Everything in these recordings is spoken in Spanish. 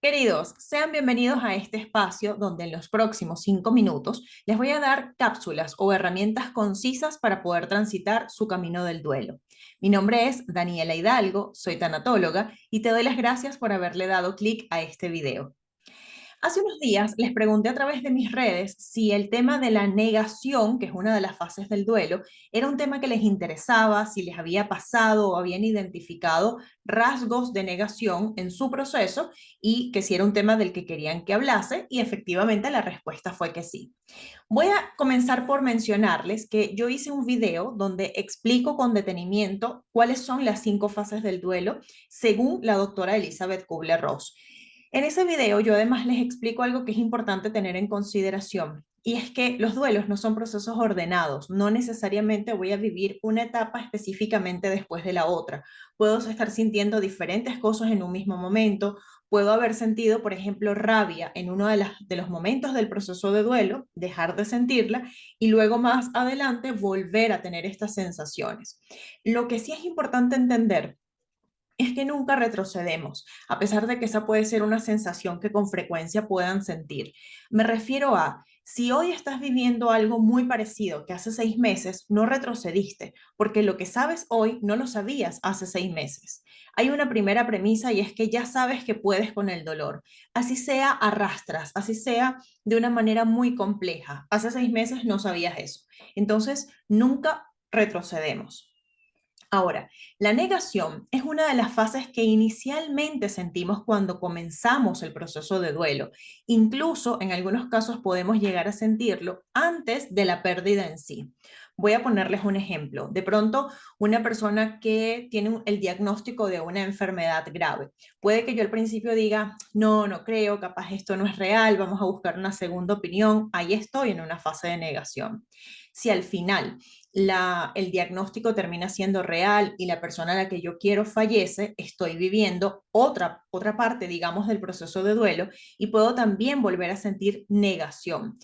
Queridos, sean bienvenidos a este espacio donde en los próximos 5 minutos les voy a dar cápsulas o herramientas concisas para poder transitar su camino del duelo. Mi nombre es Daniela Hidalgo, soy tanatóloga y te doy las gracias por haberle dado clic a este video. Hace unos días les pregunté a través de mis redes si el tema de la negación, que es una de las fases del duelo, era un tema que les interesaba, si les había pasado o habían identificado rasgos de negación en su proceso y que si era un tema del que querían que hablase y efectivamente la respuesta fue que sí. Voy a comenzar por mencionarles que yo hice un video donde explico con detenimiento cuáles son las 5 fases del duelo según la doctora Elizabeth Kubler-Ross. En ese video yo además les explico algo que es importante tener en consideración y es que los duelos no son procesos ordenados, no necesariamente voy a vivir una etapa específicamente después de la otra. Puedo estar sintiendo diferentes cosas en un mismo momento, puedo haber sentido, por ejemplo, rabia en uno de los momentos del proceso de duelo, dejar de sentirla y luego más adelante volver a tener estas sensaciones. Lo que sí es importante entender es que nunca retrocedemos, a pesar de que esa puede ser una sensación que con frecuencia puedan sentir. Me refiero a, si hoy estás viviendo algo muy parecido que hace 6 meses, no retrocediste, porque lo que sabes hoy no lo sabías hace 6 meses. Hay una primera premisa y es que ya sabes que puedes con el dolor. Así sea, arrastras, así sea de una manera muy compleja. Hace 6 meses no sabías eso. Entonces, nunca retrocedemos. Ahora, la negación es una de las fases que inicialmente sentimos cuando comenzamos el proceso de duelo. Incluso en algunos casos podemos llegar a sentirlo antes de la pérdida en sí. Voy a ponerles un ejemplo. De pronto, una persona que tiene el diagnóstico de una enfermedad grave. Puede que yo al principio diga, no, no creo, capaz esto no es real, vamos a buscar una segunda opinión. Ahí estoy en una fase de negación. Si al final el diagnóstico termina siendo real y la persona a la que yo quiero fallece, estoy viviendo otra parte, digamos, del proceso de duelo y puedo también volver a sentir negación.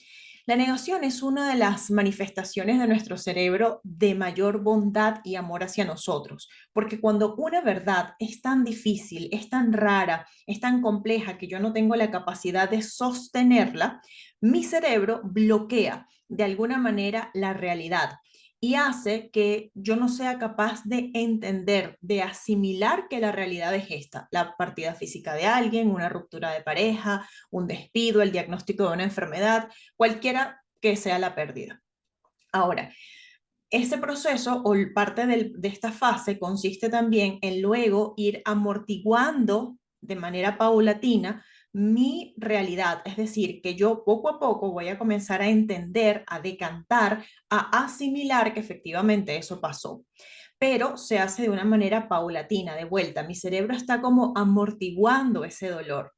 La negación es una de las manifestaciones de nuestro cerebro de mayor bondad y amor hacia nosotros, porque cuando una verdad es tan difícil, es tan rara, es tan compleja que yo no tengo la capacidad de sostenerla, mi cerebro bloquea de alguna manera la realidad y hace que yo no sea capaz de entender, de asimilar que la realidad es esta, la partida física de alguien, una ruptura de pareja, un despido, el diagnóstico de una enfermedad, cualquiera que sea la pérdida. Ahora, ese proceso o parte de esta fase consiste también en luego ir amortiguando de manera paulatina mi realidad, es decir, que yo poco a poco voy a comenzar a entender, a decantar, a asimilar que efectivamente eso pasó, pero se hace de una manera paulatina, de vuelta. Mi cerebro está como amortiguando ese dolor.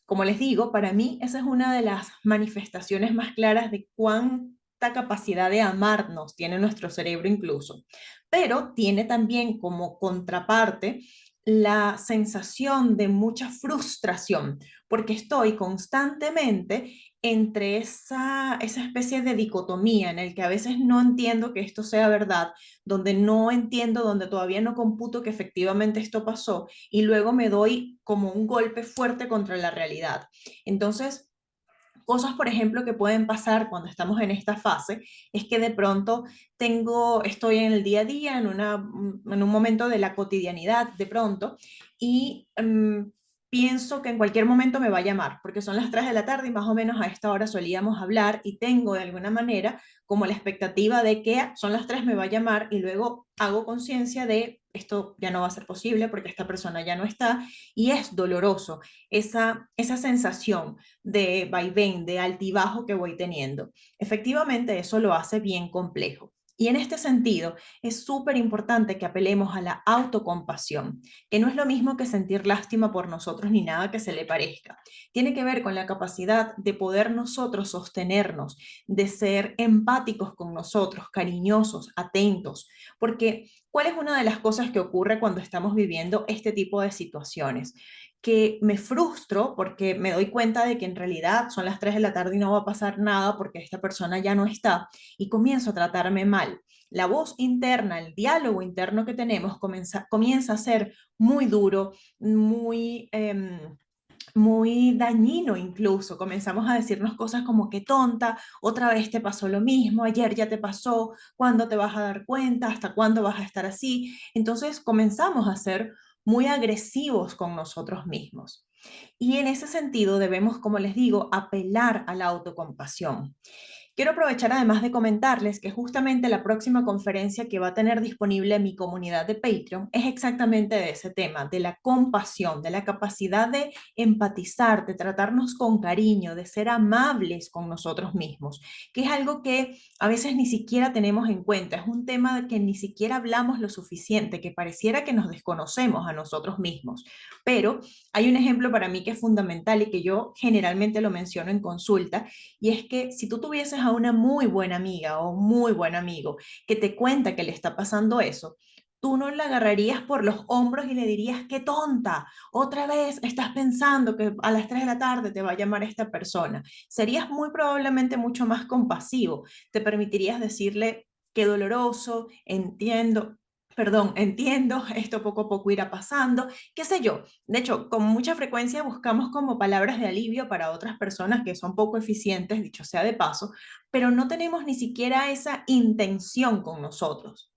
Como les digo, para mí esa es una de las manifestaciones más claras de cuánta capacidad de amarnos tiene nuestro cerebro incluso. Pero tiene también como contraparte la sensación de mucha frustración, porque estoy constantemente entre esa especie de dicotomía en el que a veces no entiendo que esto sea verdad, donde no entiendo, donde todavía no computo que efectivamente esto pasó y luego me doy como un golpe fuerte contra la realidad. Entonces, cosas, por ejemplo, que pueden pasar cuando estamos en esta fase, es que de pronto estoy en el día a día, en un momento de la cotidianidad, de pronto, y pienso que en cualquier momento me va a llamar, porque son las 3 de la tarde y más o menos a esta hora solíamos hablar y tengo de alguna manera como la expectativa de que son las 3 me va a llamar y luego hago conciencia de esto ya no va a ser posible porque esta persona ya no está y es doloroso esa sensación de vaivén, de altibajo que voy teniendo. Efectivamente, eso lo hace bien complejo. Y en este sentido, es súper importante que apelemos a la autocompasión, que no es lo mismo que sentir lástima por nosotros ni nada que se le parezca. Tiene que ver con la capacidad de poder nosotros sostenernos, de ser empáticos con nosotros, cariñosos, atentos, porque ¿cuál es una de las cosas que ocurre cuando estamos viviendo este tipo de situaciones? Que me frustro porque me doy cuenta de que en realidad son las 3 de la tarde y no va a pasar nada porque esta persona ya no está y comienzo a tratarme mal. La voz interna, el diálogo interno que tenemos comienza a ser muy duro, muy muy dañino incluso. Comenzamos a decirnos cosas como que tonta, otra vez te pasó lo mismo, ayer ya te pasó, ¿cuándo te vas a dar cuenta? ¿Hasta cuándo vas a estar así? Entonces comenzamos a ser muy agresivos con nosotros mismos. Y en ese sentido debemos, como les digo, apelar a la autocompasión. Quiero aprovechar además de comentarles que justamente la próxima conferencia que va a tener disponible mi comunidad de Patreon es exactamente de ese tema, de la compasión, de la capacidad de empatizar, de tratarnos con cariño, de ser amables con nosotros mismos, que es algo que a veces ni siquiera tenemos en cuenta, es un tema de que ni siquiera hablamos lo suficiente, que pareciera que nos desconocemos a nosotros mismos. Pero hay un ejemplo para mí que es fundamental y que yo generalmente lo menciono en consulta, y es que si tú tuvieses a una muy buena amiga o muy buen amigo que te cuenta que le está pasando eso, tú no la agarrarías por los hombros y le dirías, qué tonta, otra vez estás pensando que a las 3 de la tarde te va a llamar esta persona. Serías muy probablemente mucho más compasivo. Te permitirías decirle, qué doloroso, entiendo, esto poco a poco irá pasando, qué sé yo. De hecho, con mucha frecuencia buscamos como palabras de alivio para otras personas que son poco eficientes, dicho sea de paso, pero no tenemos ni siquiera esa intención con nosotros.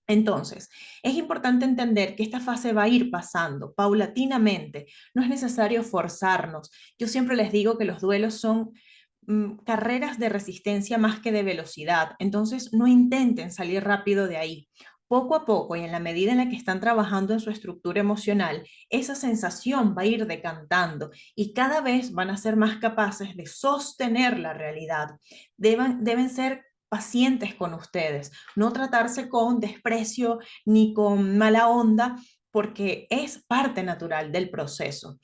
Entonces, es importante entender que esta fase va a ir pasando paulatinamente, no es necesario forzarnos. Yo siempre les digo que los duelos son carreras de resistencia más que de velocidad, entonces no intenten salir rápido de ahí. Poco a poco y en la medida en la que están trabajando en su estructura emocional, esa sensación va a ir decantando y cada vez van a ser más capaces de sostener la realidad. Deben ser pacientes con ustedes, no tratarse con desprecio ni con mala onda, porque es parte natural del proceso.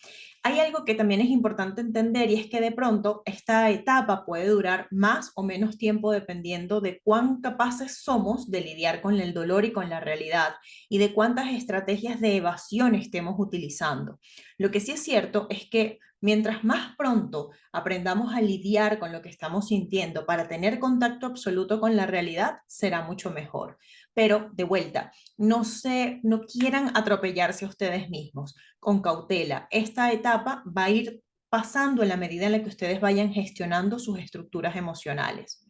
Hay algo que también es importante entender y es que de pronto esta etapa puede durar más o menos tiempo dependiendo de cuán capaces somos de lidiar con el dolor y con la realidad y de cuántas estrategias de evasión estemos utilizando. Lo que sí es cierto es que mientras más pronto aprendamos a lidiar con lo que estamos sintiendo para tener contacto absoluto con la realidad, será mucho mejor. Pero de vuelta, no quieran atropellarse a ustedes mismos, con cautela. Esta etapa va a ir pasando en la medida en la que ustedes vayan gestionando sus estructuras emocionales.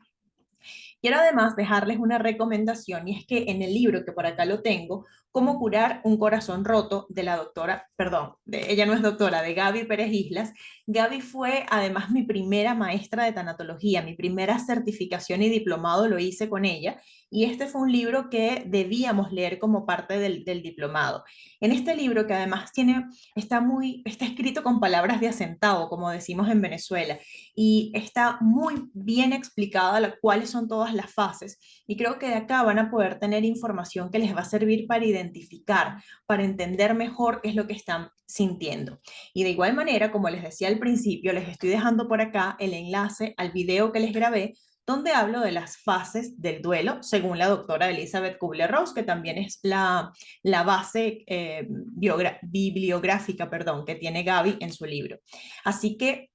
Quiero además dejarles una recomendación y es que en el libro que por acá lo tengo, Cómo curar un corazón roto, de la doctora, perdón, ella no es doctora, de Gaby Pérez Islas. Gaby fue además mi primera maestra de tanatología, mi primera certificación y diplomado lo hice con ella, y este fue un libro que debíamos leer como parte del diplomado. En este libro, que además está escrito con palabras de acentavo, como decimos en Venezuela, y está muy bien explicada cuáles son todas las fases, y creo que de acá van a poder tener información que les va a servir para identificar, para entender mejor qué es lo que están sintiendo. Y de igual manera, como les decía al principio, les estoy dejando por acá el enlace al video que les grabé donde hablo de las fases del duelo, según la doctora Elizabeth Kubler-Ross, que también es la base bibliográfica, perdón, que tiene Gaby en su libro. Así que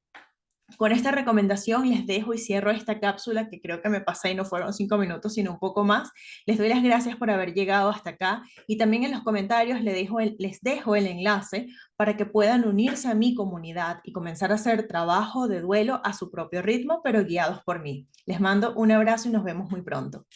con esta recomendación les dejo y cierro esta cápsula que creo que me pasé y no fueron 5 minutos, sino un poco más. Les doy las gracias por haber llegado hasta acá y también en los comentarios les dejo el enlace para que puedan unirse a mi comunidad y comenzar a hacer trabajo de duelo a su propio ritmo, pero guiados por mí. Les mando un abrazo y nos vemos muy pronto.